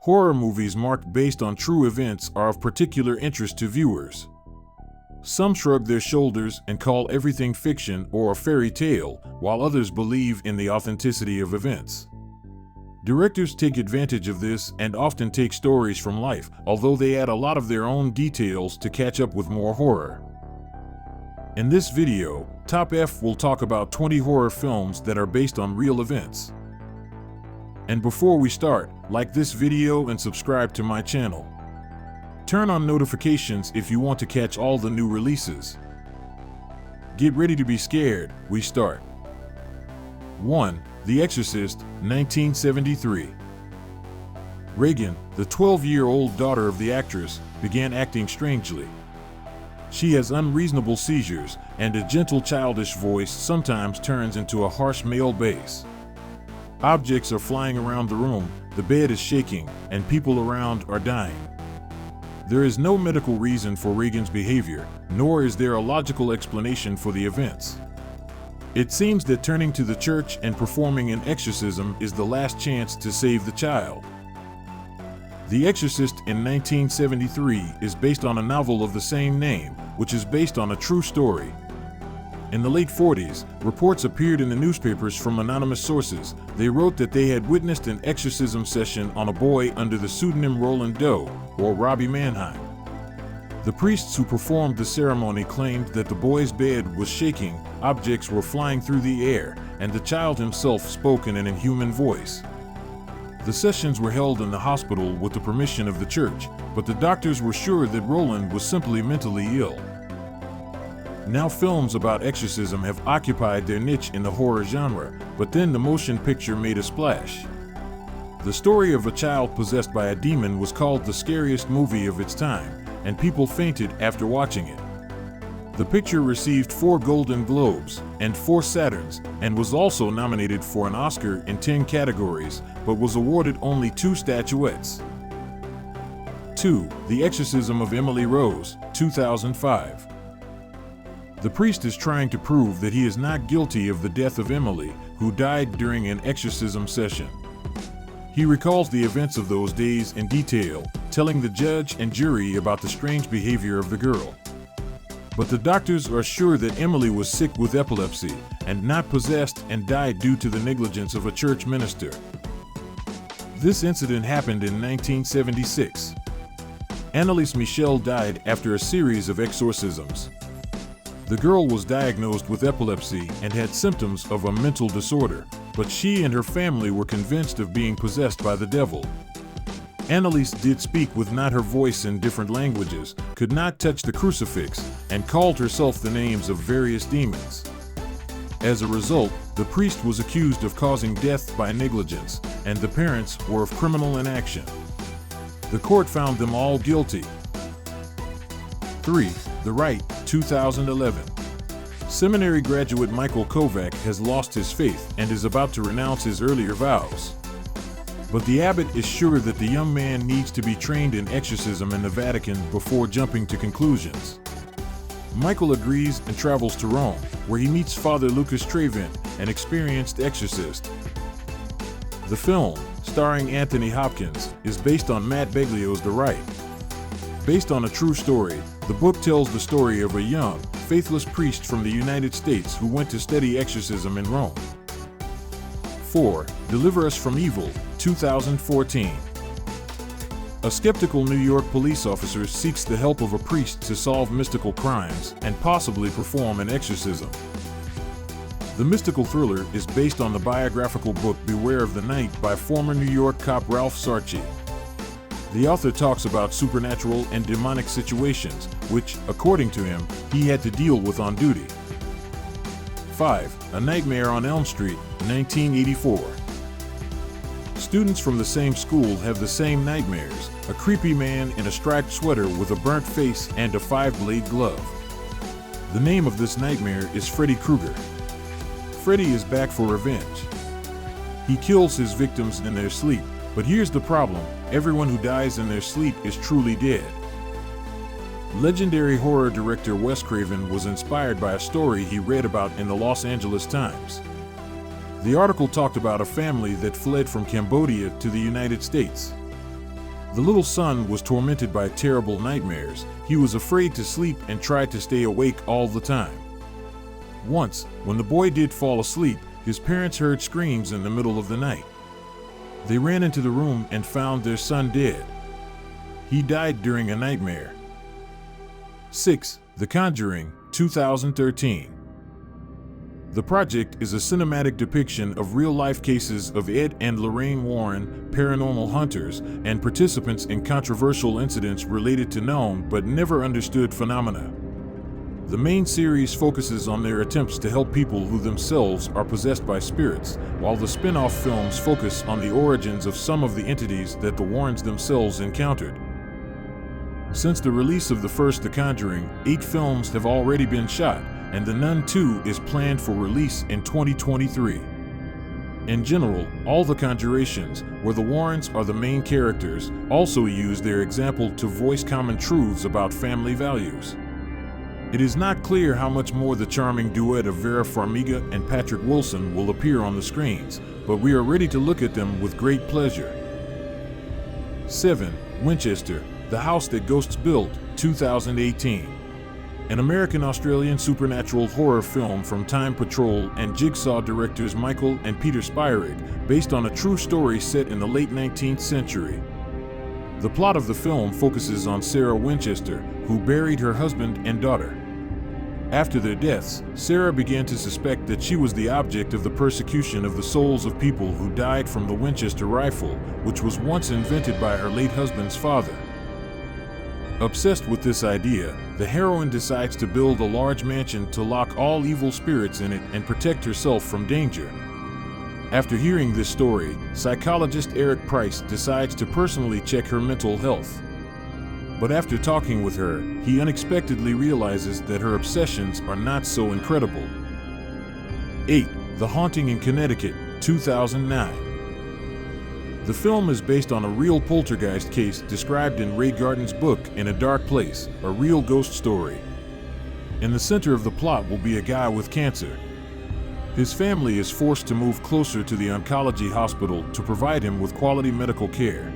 Horror movies marked based on true events are of particular interest to viewers. Some shrug their shoulders and call everything fiction or a fairy tale, while others believe in the authenticity of events. Directors take advantage of this and often take stories from life, although they add a lot of their own details to catch up with more horror. In this video, Top F will talk about 20 horror films that are based on real events. And before we start, like this video and subscribe to my channel. Turn on notifications if you want to catch all the new releases. Get ready to be scared, we start. 1. The Exorcist, 1973. Regan, the 12-year-old daughter of the actress, began acting strangely. She has unreasonable seizures, and a gentle childish voice sometimes turns into a harsh male bass. Objects are flying around the room, the bed is shaking, and people around are dying. There is no medical reason for Regan's behavior, nor is there a logical explanation for the events. It seems that turning to the church and performing an exorcism is the last chance to save the child. The Exorcist in 1973 is based on a novel of the same name, which is based on a true story. In the late 40s, reports appeared in the newspapers from anonymous sources. They wrote that they had witnessed an exorcism session on a boy under the pseudonym Roland Doe, or Robbie Mannheim. The priests who performed the ceremony claimed that the boy's bed was shaking, objects were flying through the air, and the child himself spoke in an inhuman voice. The sessions were held in the hospital with the permission of the church, but the doctors were sure that Roland was simply mentally ill. Now films about exorcism have occupied their niche in the horror genre, but then the motion picture made a splash. The story of a child possessed by a demon was called the scariest movie of its time, and people fainted after watching it. The picture received 4 Golden Globes and 4 Saturns, and was also nominated for an Oscar in 10 categories, but was awarded only 2 statuettes. 2. The Exorcism of Emily Rose, 2005. The priest is trying to prove that he is not guilty of the death of Emily, who died during an exorcism session. He recalls the events of those days in detail, telling the judge and jury about the strange behavior of the girl. But the doctors are sure that Emily was sick with epilepsy and not possessed and died due to the negligence of a church minister. This incident happened in 1976. Annalise Michel died after a series of exorcisms. The girl was diagnosed with epilepsy and had symptoms of a mental disorder, but she and her family were convinced of being possessed by the devil. Annalise did speak with not her voice in different languages, could not touch the crucifix, and called herself the names of various demons. As a result, the priest was accused of causing death by negligence, and the parents were of criminal inaction. The court found them all guilty. 3. The Rite, 2011. Seminary graduate Michael Kovac has lost his faith and is about to renounce his earlier vows. But the abbot is sure that the young man needs to be trained in exorcism in the Vatican before jumping to conclusions. Michael agrees and travels to Rome, where he meets Father Lucas Trevent, an experienced exorcist. The film, starring Anthony Hopkins, is based on Matt Beglio's The Rite. Based on a true story, the book tells the story of a young, faithless priest from the United States who went to study exorcism in Rome. 4. Deliver Us from Evil, 2014. A skeptical New York police officer seeks the help of a priest to solve mystical crimes and possibly perform an exorcism. The mystical thriller is based on the biographical book Beware of the Night by former New York cop Ralph Sarchie. The author talks about supernatural and demonic situations, which, according to him, he had to deal with on duty. 5. A Nightmare on Elm Street, 1984. Students from the same school have the same nightmares: a creepy man in a striped sweater with a burnt face and a 5-blade glove. The name of this nightmare is Freddy Krueger. Freddy is back for revenge. He kills his victims in their sleep, but here's the problem: everyone who dies in their sleep is truly dead. Legendary horror director Wes Craven was inspired by a story he read about in the Los Angeles Times. The article talked about a family that fled from Cambodia to the United States. The little son was tormented by terrible nightmares. He was afraid to sleep and tried to stay awake all the time. Once, when the boy did fall asleep, his parents heard screams in the middle of the night. They ran into the room and found their son dead. He died during a nightmare. 6. The Conjuring, 2013. The project is a cinematic depiction of real-life cases of Ed and Lorraine Warren, paranormal hunters, and participants in controversial incidents related to known but never understood phenomena. The main series focuses on their attempts to help people who themselves are possessed by spirits, while the spin-off films focus on the origins of some of the entities that the Warrens themselves encountered. Since the release of the first The Conjuring, 8 films have already been shot, and The Nun 2 is planned for release in 2023. In general, all the conjurations, where the Warrens are the main characters, also use their example to voice common truths about family values. It is not clear how much more the charming duet of Vera Farmiga and Patrick Wilson will appear on the screens, but we are ready to look at them with great pleasure. 7. Winchester, The House That Ghosts Built, 2018. An American-Australian supernatural horror film from Time Patrol and Jigsaw directors Michael and Peter Spyrig, based on a true story set in the late 19th century. The plot of the film focuses on Sarah Winchester, who buried her husband and daughter. After their deaths, Sarah began to suspect that she was the object of the persecution of the souls of people who died from the Winchester rifle, which was once invented by her late husband's father. Obsessed with this idea, the heroine decides to build a large mansion to lock all evil spirits in it and protect herself from danger. After hearing this story, psychologist Eric Price decides to personally check her mental health. But after talking with her, he unexpectedly realizes that her obsessions are not so incredible. 8. The Haunting in Connecticut, 2009. The film is based on a real poltergeist case described in Ray Garden's book In a Dark Place, a real ghost story. In the center of the plot will be a guy with cancer. His family is forced to move closer to the oncology hospital to provide him with quality medical care.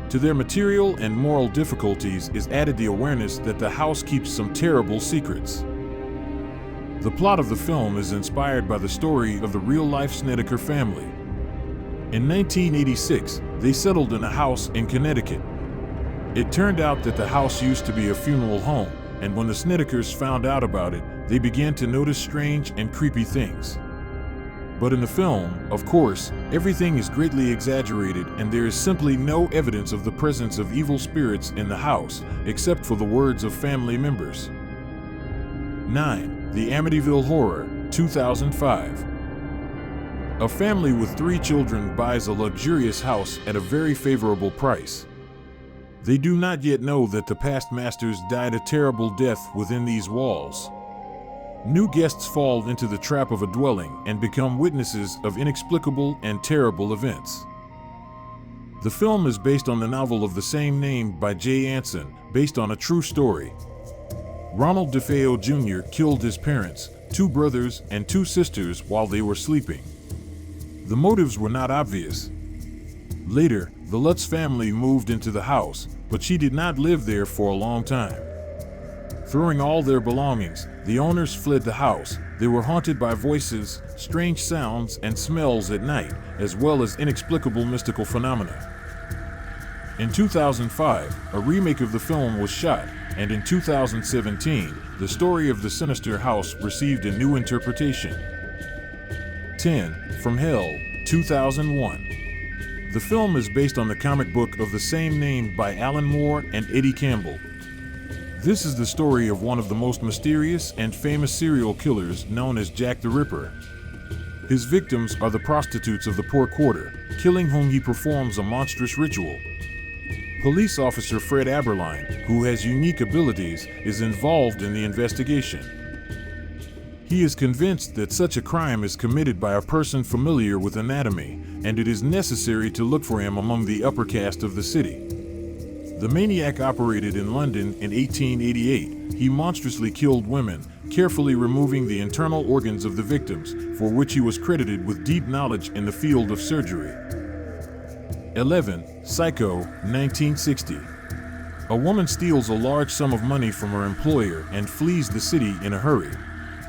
To their material and moral difficulties is added the awareness that the house keeps some terrible secrets. The plot of the film is inspired by the story of the real-life Snedeker family. In 1986, they settled in a house in Connecticut. It turned out that the house used to be a funeral home, and when the Snedekers found out about it, they began to notice strange and creepy things. But in the film, of course, everything is greatly exaggerated and there is simply no evidence of the presence of evil spirits in the house, except for the words of family members. 9. The Amityville Horror, 2005. A family with 3 children buys a luxurious house at a very favorable price. They do not yet know that the past masters died a terrible death within these walls. New guests fall into the trap of a dwelling and become witnesses of inexplicable and terrible events. The film is based on the novel of the same name by Jay Anson, based on a true story. Ronald DeFeo Jr. killed his parents, 2 brothers, and 2 sisters while they were sleeping. The motives were not obvious. Later, the Lutz family moved into the house, but she did not live there for a long time. Throwing all their belongings, the owners fled the house. They were haunted by voices, strange sounds, and smells at night, as well as inexplicable mystical phenomena. In 2005, a remake of the film was shot, and in 2017, the story of the sinister house received a new interpretation. 10. From Hell, 2001. The film is based on the comic book of the same name by Alan Moore and Eddie Campbell. This is the story of one of the most mysterious and famous serial killers known as Jack the Ripper. His victims are the prostitutes of the poor quarter, killing whom he performs a monstrous ritual. Police officer Fred Aberline, who has unique abilities, is involved in the investigation. He is convinced that such a crime is committed by a person familiar with anatomy, and it is necessary to look for him among the upper caste of the city. The maniac operated in London in 1888. He monstrously killed women, carefully removing the internal organs of the victims, for which he was credited with deep knowledge in the field of surgery. 11. Psycho, 1960. A woman steals a large sum of money from her employer and flees the city in a hurry.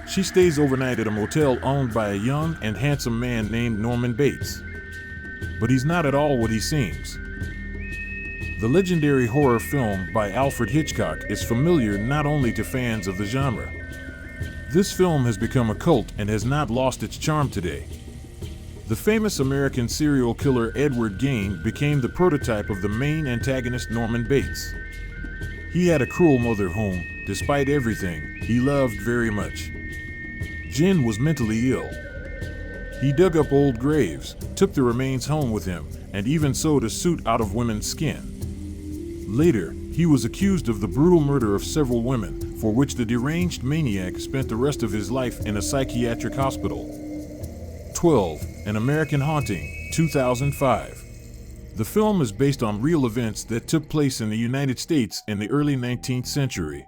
She stays overnight at a motel owned by a young and handsome man named Norman Bates. But he's not at all what he seems. The legendary horror film by Alfred Hitchcock is familiar not only to fans of the genre. This film has become a cult and has not lost its charm today. The famous American serial killer Edward Gein became the prototype of the main antagonist Norman Bates. He had a cruel mother whom, despite everything, he loved very much. Gein was mentally ill. He dug up old graves, took the remains home with him, and even sewed a suit out of women's skin. Later, he was accused of the brutal murder of several women, for which the deranged maniac spent the rest of his life in a psychiatric hospital. 12. An American Haunting, 2005. The film is based on real events that took place in the United States in the early 19th century.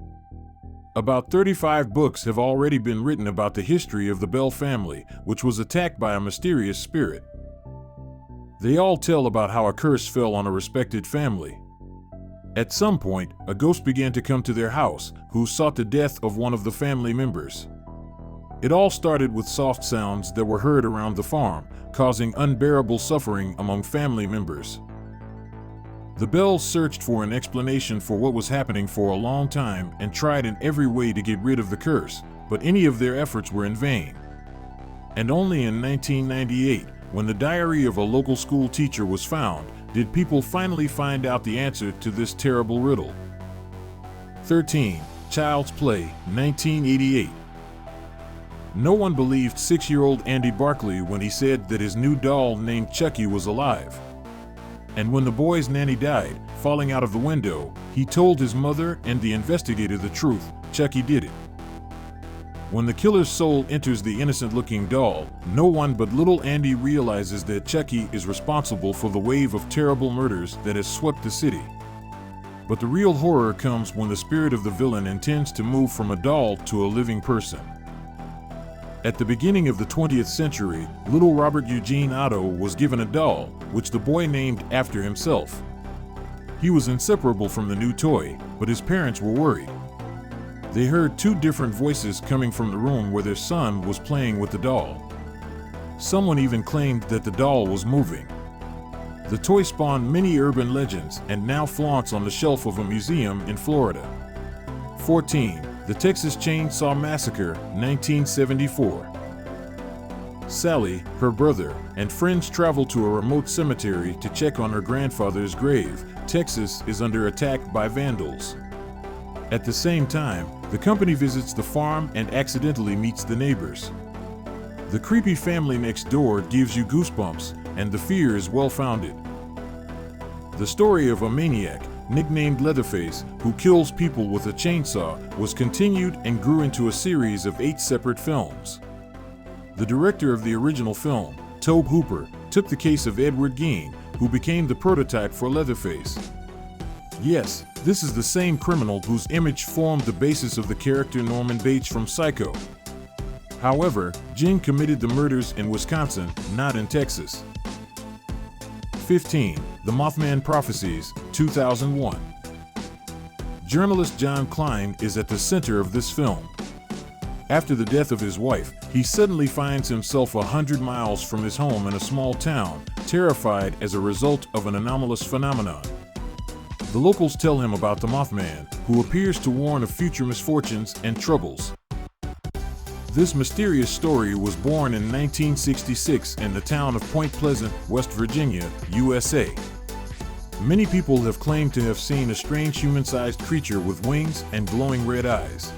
About 35 books have already been written about the history of the Bell family, which was attacked by a mysterious spirit. They all tell about how a curse fell on a respected family. At some point, a ghost began to come to their house, who sought the death of one of the family members. It all started with soft sounds that were heard around the farm, causing unbearable suffering among family members. The Bells searched for an explanation for what was happening for a long time and tried in every way to get rid of the curse, but any of their efforts were in vain. And only in 1998, when the diary of a local school teacher was found, did people finally find out the answer to this terrible riddle. 13. Child's Play, 1988. No one believed 6-year-old Andy Barkley when he said that his new doll named Chucky was alive. And when the boy's nanny died, falling out of the window, he told his mother and the investigator the truth: Chucky did it. When the killer's soul enters the innocent-looking doll, no one but little Andy realizes that Chucky is responsible for the wave of terrible murders that has swept the city. But the real horror comes when the spirit of the villain intends to move from a doll to a living person. At the beginning of the 20th century, little Robert Eugene Otto was given a doll, which the boy named after himself. He was inseparable from the new toy, but his parents were worried. They heard two different voices coming from the room where their son was playing with the doll. Someone even claimed that the doll was moving. The toy spawned many urban legends and now flaunts on the shelf of a museum in Florida. 14. The Texas Chainsaw Massacre, 1974. Sally, her brother, and friends travel to a remote cemetery to check on her grandfather's grave. Texas is under attack by vandals. At the same time, the company visits the farm and accidentally meets the neighbors. The creepy family next door gives you goosebumps, and the fear is well-founded. The story of a maniac, nicknamed Leatherface, who kills people with a chainsaw, was continued and grew into a series of 8 separate films. The director of the original film, Tobe Hooper, took the case of Edward Gein, who became the prototype for Leatherface. Yes, this is the same criminal whose image formed the basis of the character Norman Bates from Psycho. However, Gein committed the murders in Wisconsin, not in Texas. 15. The Mothman Prophecies, 2001. Journalist John Klein is at the center of this film. After the death of his wife, he suddenly finds himself 100 miles from his home in a small town, terrified as a result of an anomalous phenomenon. The locals tell him about the Mothman, who appears to warn of future misfortunes and troubles. This mysterious story was born in 1966 in the town of Point Pleasant, West Virginia, USA. Many people have claimed to have seen a strange human-sized creature with wings and glowing red eyes.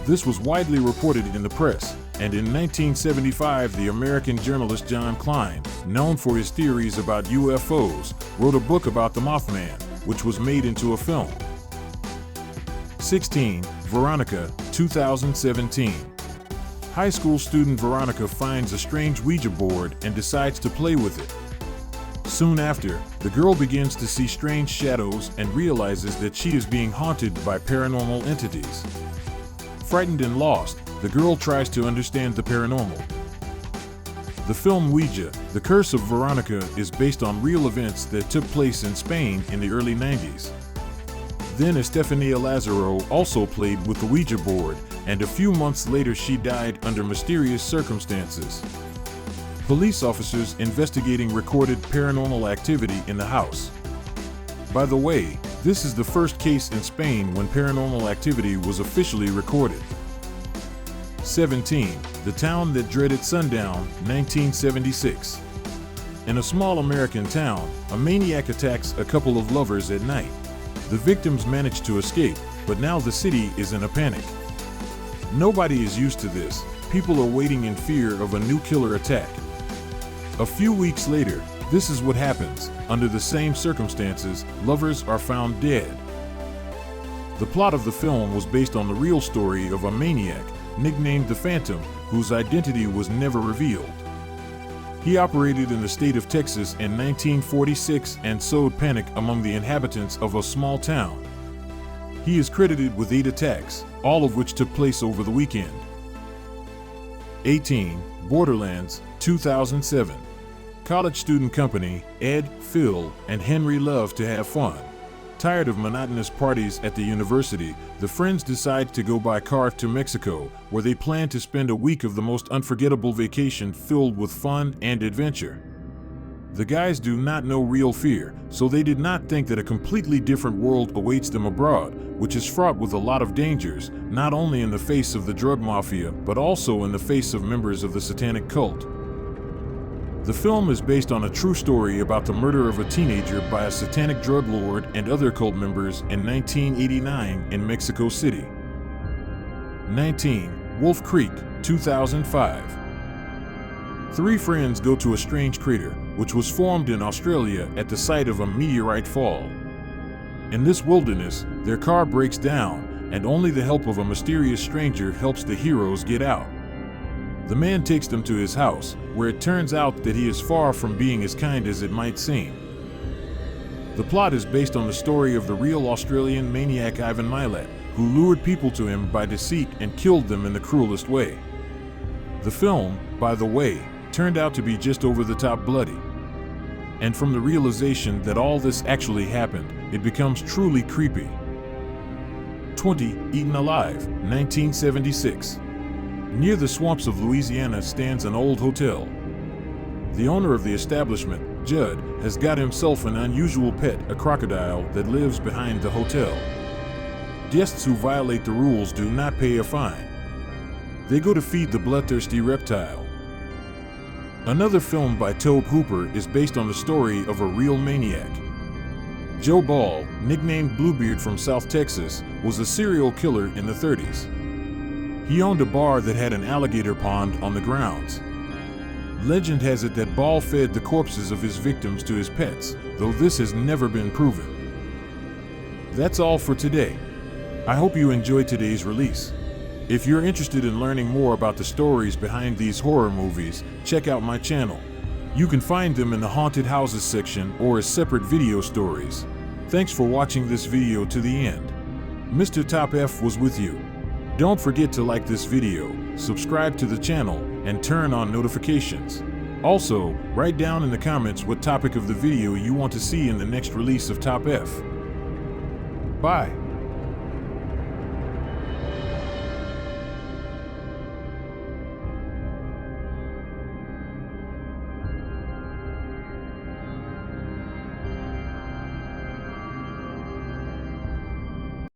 This was widely reported in the press, and in 1975 the American journalist John Klein, known for his theories about UFOs, wrote a book about the Mothman, which was made into a film. 16. Veronica, 2017. High school student Veronica finds a strange Ouija board and decides to play with it. Soon after, the girl begins to see strange shadows and realizes that she is being haunted by paranormal entities. Frightened and lost, the girl tries to understand the paranormal. The film Ouija, The Curse of Veronica, is based on real events that took place in Spain in the early 90s. Then Estefania Lazaro also played with the Ouija board, and a few months later she died under mysterious circumstances. Police officers investigating recorded paranormal activity in the house. By the way, this is the first case in Spain when paranormal activity was officially recorded. 17. The Town That Dreaded Sundown, 1976. In a small American town, a maniac attacks a couple of lovers at night. The victims manage to escape, but now the city is in a panic. Nobody is used to this. People are waiting in fear of a new killer attack. A few weeks later, this is what happens. Under the same circumstances, lovers are found dead. The plot of the film was based on the real story of a maniac, nicknamed the Phantom, whose identity was never revealed. He operated in the state of Texas in 1946 and sowed panic among the inhabitants of a small town. He is credited with 8 attacks, all of which took place over the weekend. 18. Borderlands, 2007. College student company, Ed, Phil, and Henry love to have fun. Tired of monotonous parties at the university, the friends decide to go by car to Mexico, where they plan to spend a week of the most unforgettable vacation filled with fun and adventure. The guys do not know real fear, so they did not think that a completely different world awaits them abroad, which is fraught with a lot of dangers, not only in the face of the drug mafia, but also in the face of members of the satanic cult. The film is based on a true story about the murder of a teenager by a satanic drug lord and other cult members in 1989 in Mexico City. 19. Wolf Creek, 2005. 3 friends go to a strange crater, which was formed in Australia at the site of a meteorite fall. In this wilderness, their car breaks down, and only the help of a mysterious stranger helps the heroes get out. The man takes them to his house, where it turns out that he is far from being as kind as it might seem. The plot is based on the story of the real Australian maniac Ivan Milat, who lured people to him by deceit and killed them in the cruelest way. The film, by the way, turned out to be just over the top bloody. And from the realization that all this actually happened, it becomes truly creepy. 20. Eaten Alive, 1976. Near the swamps of Louisiana stands an old hotel. The owner of the establishment, Judd, has got himself an unusual pet, a crocodile, that lives behind the hotel. Guests who violate the rules do not pay a fine. They go to feed the bloodthirsty reptile. Another film by Tobe Hooper is based on the story of a real maniac. Joe Ball, nicknamed Bluebeard from South Texas, was a serial killer in the 30s. He owned a bar that had an alligator pond on the grounds. Legend has it that Ball fed the corpses of his victims to his pets, though this has never been proven. That's all for today. I hope you enjoyed today's release. If you're interested in learning more about the stories behind these horror movies, check out my channel. You can find them in the Haunted Houses section or as separate video stories. Thanks for watching this video to the end. Mr. Top F was with you. Don't forget to like this video, subscribe to the channel, and turn on notifications. Also, write down in the comments what topic of the video you want to see in the next release of Top F. Bye.